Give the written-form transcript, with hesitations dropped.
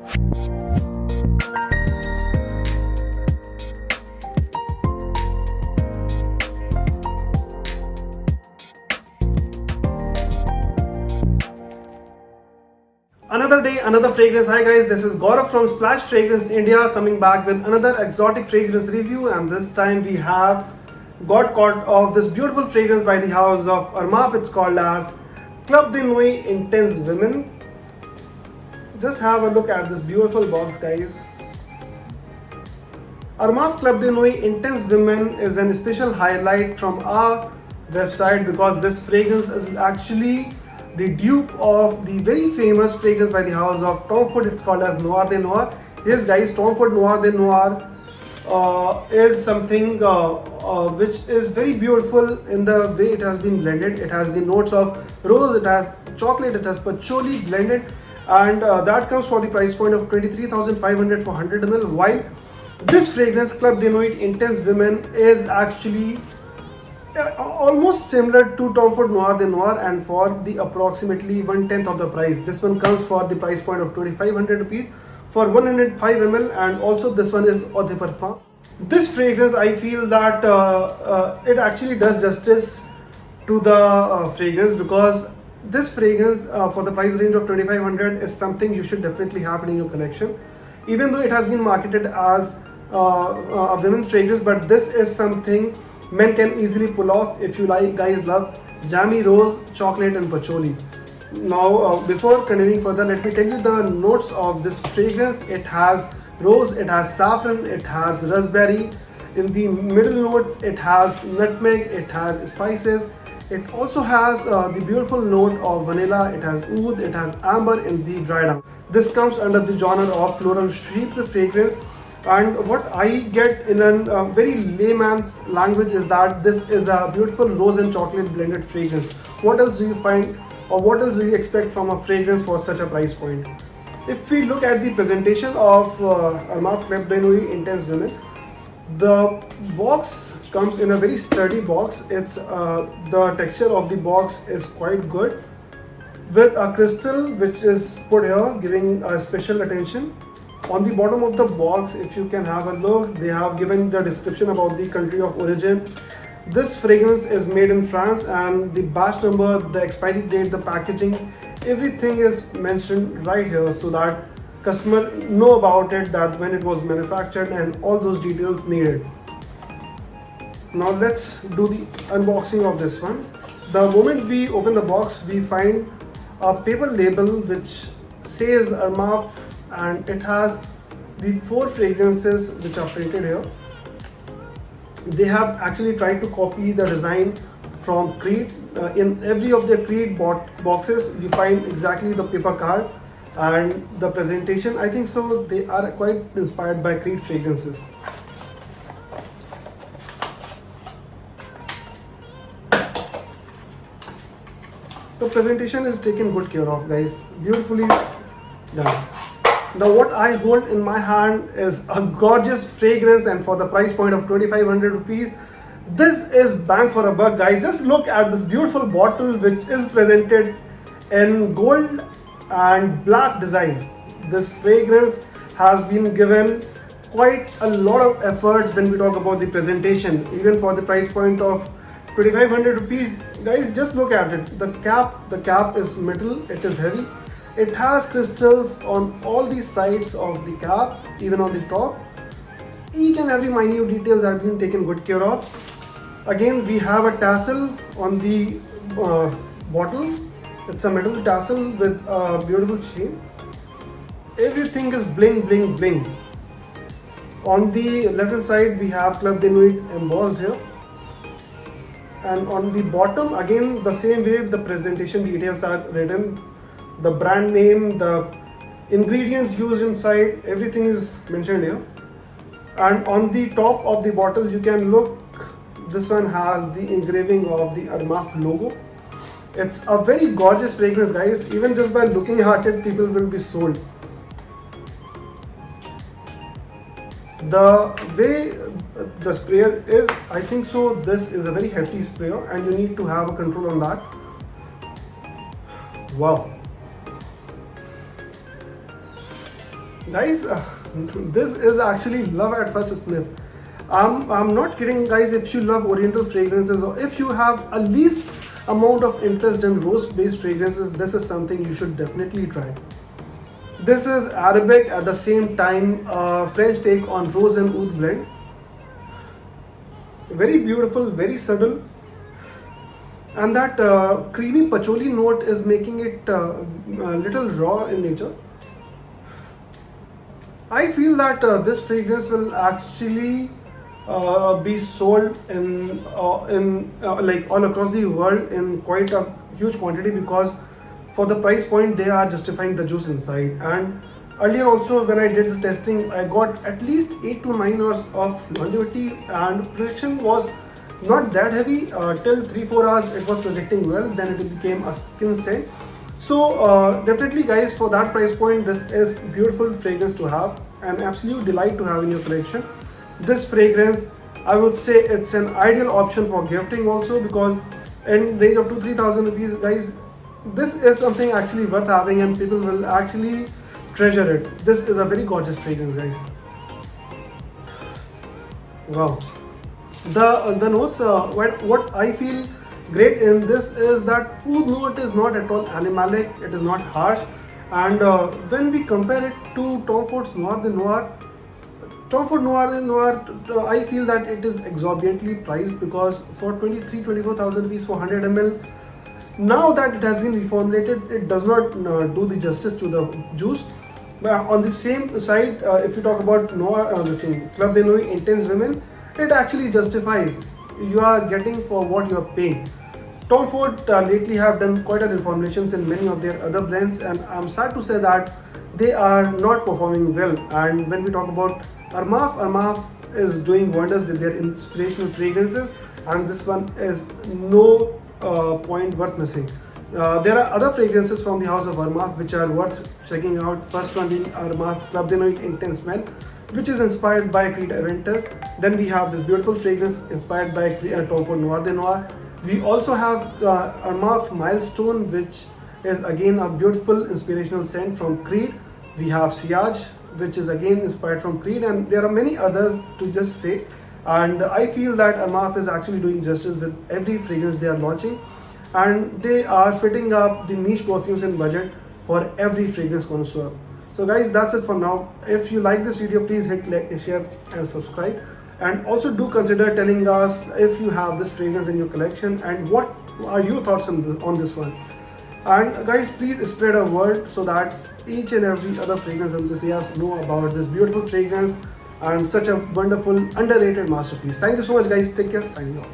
Another day, another fragrance. Hi guys, this is Gaurav from Splash Fragrance India coming back with another exotic fragrance review, and this time we have got caught of this beautiful fragrance by the house of Armaf. It's called as Club de Nuit Intense Women. Just have a look at this beautiful box, guys. Armaf Club de Nuit Intense Women is an special highlight from our website because this fragrance is actually the dupe of the very famous fragrance by the house of Tom Ford. It's called as Noir de Noir. Yes guys, Tom Ford Noir de Noir is something which is very beautiful in the way it has been blended. It has the notes of rose, it has chocolate, it has patchouli blended, and that comes for the price point of 23,500 for 100 ml, while this fragrance Club de Nuit Intense Women is actually almost similar to Tom Ford Noir de Noir, and for the approximately 1/10 of the price. This one comes for the price point of 2,500 rupees for 105 ml, and also this one is Eau de Parfum. This fragrance, I feel that it actually does justice to the fragrance, because this fragrance for the price range of 2,500 is something you should definitely have in your collection, even though it has been marketed as a women's fragrance. But this is something men can easily pull off if you guys love jammy rose, chocolate and patchouli. Now before continuing further, let me tell you the notes of this fragrance. It has rose, it has saffron, it has raspberry. In the middle note it has nutmeg, it has spices. It also has the beautiful note of vanilla, it has oud, it has amber in the dry down. This comes under the genre of floral sheep fragrance. And what I get in a very layman's language is that this is a beautiful rose and chocolate blended fragrance. What else do you find, or what else do you expect from a fragrance for such a price point? If we look at the presentation of Armaf Club de Nuit Intense Women, the box comes in a very sturdy box. It's the texture of the box is quite good, with a crystal which is put here, giving special attention. On the bottom of the box, if you can have a look, they have given the description about the country of origin. This fragrance is made in France, and the batch number, the expiry date, the packaging, everything is mentioned right here, so that customer know about it, that when it was manufactured and all those details needed. Now let's do the unboxing of this one. The moment we open the box, we find a paper label which says Armaf, and it has the 4 fragrances which are printed here. They have actually tried to copy the design from Creed. In every of the Creed boxes you find exactly the paper card and the presentation. I think so they are quite inspired by Creed fragrances. The presentation is taken good care of, guys. Beautifully done. Now what I hold in my hand is a gorgeous fragrance, and for the price point of 2,500 rupees, this is bang for a buck, guys. Just look at this beautiful bottle which is presented in gold and black design. This fragrance has been given quite a lot of effort when we talk about the presentation, even for the price point of 2,500 rupees. Guys, just look at it. The cap is metal, it is heavy. It has crystals on all the sides of the cap, even on the top. Each and every minute details have been taken good care of. Again, we have a tassel on the bottle. It's a metal tassel with a beautiful chain. Everything is bling, bling, bling. On the left hand side, we have Club de Nuit embossed here. And on the bottom, again, the same way the presentation details are written. The brand name, the ingredients used inside, everything is mentioned here. And on the top of the bottle, you can look, this one has the engraving of the Armaf logo. It's a very gorgeous fragrance, guys. Even just by looking at it, people will be sold. The way the sprayer is, I think so this is a very hefty sprayer, and you need to have a control on that. Wow. Guys, this is actually love at first sniff. I'm not kidding, guys. If you love oriental fragrances, or if you have a least amount of interest in rose based fragrances, this is something you should definitely try. This is Arabic, at the same time French take on rose and oud blend. Very beautiful, very subtle, and that creamy patchouli note is making it a little raw in nature. I feel that this fragrance will actually be sold in like all across the world in quite a huge quantity, because for the price point they are justifying the juice inside. And earlier also, when I did the testing, I got at least 8 to 9 hours of longevity, and projection was not that heavy. Till 3-4 hours it was projecting well, then it became a skin scent. So definitely, guys, for that price point, this is beautiful fragrance to have, an absolute delight to have in your collection. This fragrance, I would say, it's an ideal option for gifting also, because in range of 2-3,000 rupees, guys, this is something actually worth having, and people will actually treasure it. This is a very gorgeous fragrance, guys. Wow. The notes, what I feel great in this is that oud note is not at all animalic, it is not harsh. And when we compare it to Tom Ford's Noir de Noir, Tom Ford Noir de Noir, I feel that it is exorbitantly priced, because for 23-24,000 rupees for 100 ml, now that it has been reformulated, it does not do the justice to the juice. But on the same side, if you talk about Noir, this thing, Club de Nuit Intense Women, it actually justifies. You are getting for what you are paying. Tom Ford lately have done quite a reformulations in many of their other blends, and I'm sad to say that they are not performing well. And when we talk about Armaf is doing wonders with their inspirational fragrances, and this one is no point worth missing. There are other fragrances from the house of Armaf which are worth checking out. First one being Armaf Club de Nuit Intense Men, which is inspired by Creed Aventus. Then we have this beautiful fragrance inspired by Tom Ford Noir de Noir. We also have Armaf Milestone, which is again a beautiful inspirational scent from Creed. We have Siage, which is again inspired from Creed, and there are many others to just say. And I feel that Armaf is actually doing justice with every fragrance they are launching, and they are fitting up the niche perfumes and budget for every fragrance connoisseur. So guys, that's it for now. If you like this video, please hit like, share and subscribe. And also do consider telling us if you have this fragrance in your collection and what are your thoughts on this one. And guys, please spread a word so that each and every other fragrance enthusiast know about this beautiful fragrance and such a wonderful underrated masterpiece. Thank you so much, guys. Take care. Signing off.